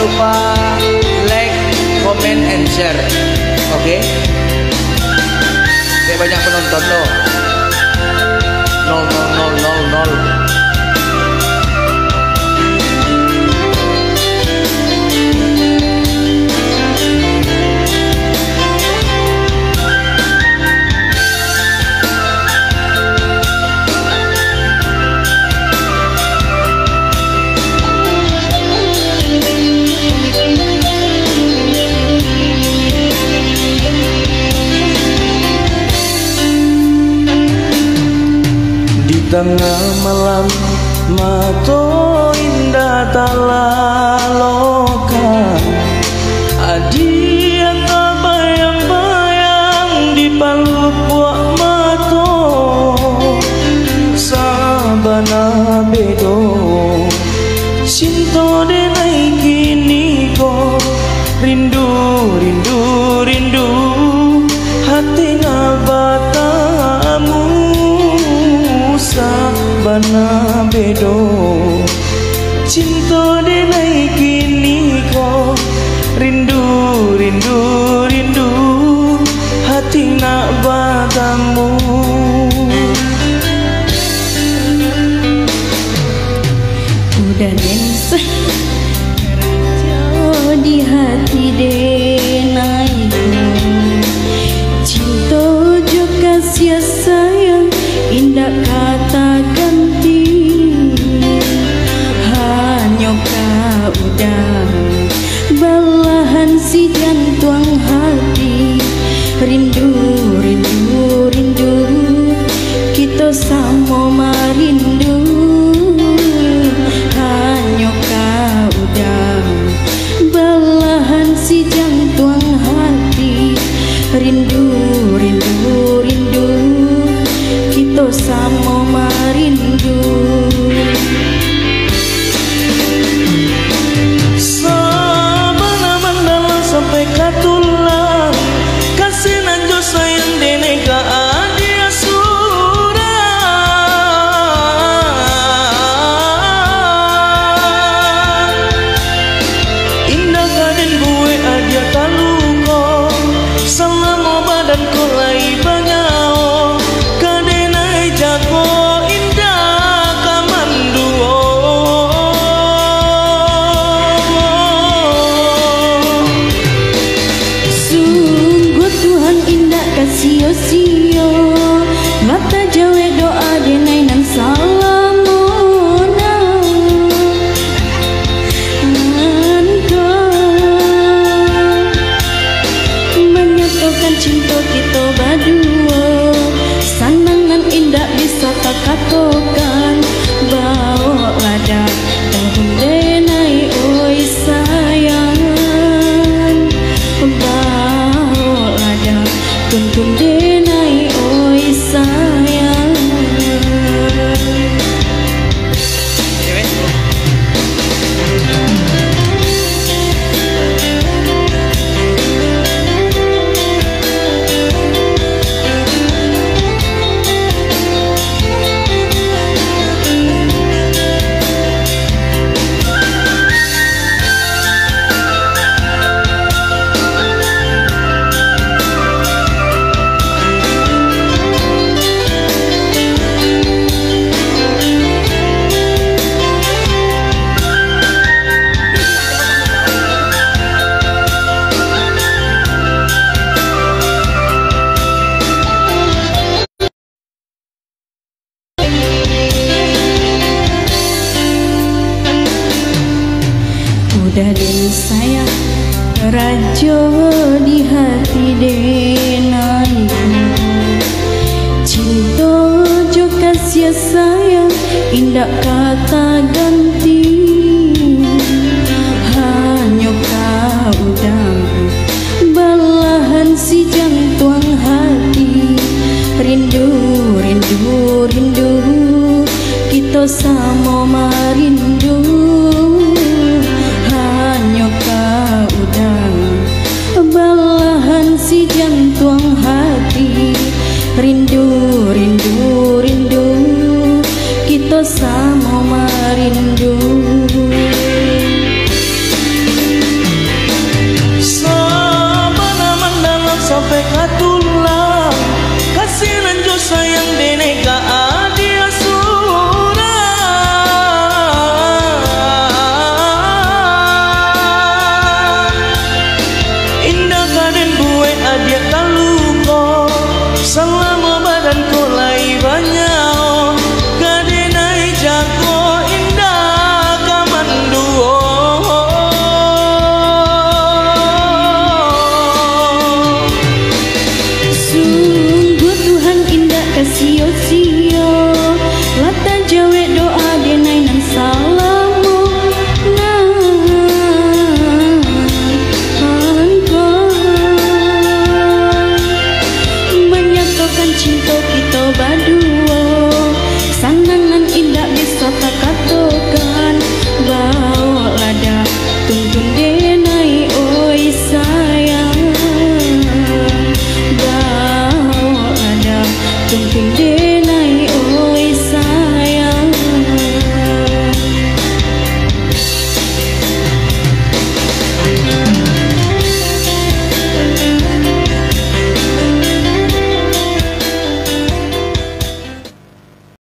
lupa like, comment, and share. Oke? Kayak banyak penonton loh. 00000. Tengah malam mato indah talalokan, adi anta bayang-bayang di paluk buah mato, sabana bedo cinta denai kini ko, rindu rindu rindu hati ngabatamu, sabana bedo cinta denai kini ko, rindu rindu rindu hati nak batamu. Udah densa raja di hati denai ko, cinta jo kasih sayang indah kata ganti, hanya kau udah belahan si jantung hati, rindu rindu rindu kita sama marindu, hanya kau udah belahan si jantung hati, rindu rindu rindu kita sama marindu. Sabana mandala sampai katulang, kasih nanjo sayang deneka adia surah, indah kaden gue adia taluko, selama badan ko lai banyao, kadenai jago indah kamanduo. Sungguh Tuhan indah kasih-sio, mata jawe doa denai nan salamona, menyatukan cinta kita berdua, sanangan indah bisa tak katakan, bawa wadah tahun denai oi sayang, bawa wadah tuntun denai oi sayang. Udah den sayang rajo di hati denai, cinta jo kasih sayang indah kata ganti, hanya kau udah belahan si jantung hati, rindu rindu rindu kita sama marindu, hanya kau udah belahan si jantung hati, rindu rindu rindu kita sama marindu. tulang kasih lanjut sayang deneka adia surah indah kaden buwe adia taluko selama badan ko lai banyak kadenai jago indah kamanduo Sungguh Tuhan indah kasio-sio lata jawe doa denai nang salamu menyatukan cinta kita berdua sanangan indah bisa tak katakan bawa ada tuntun denai oi sayang bawa ada tuntun denai oi sayang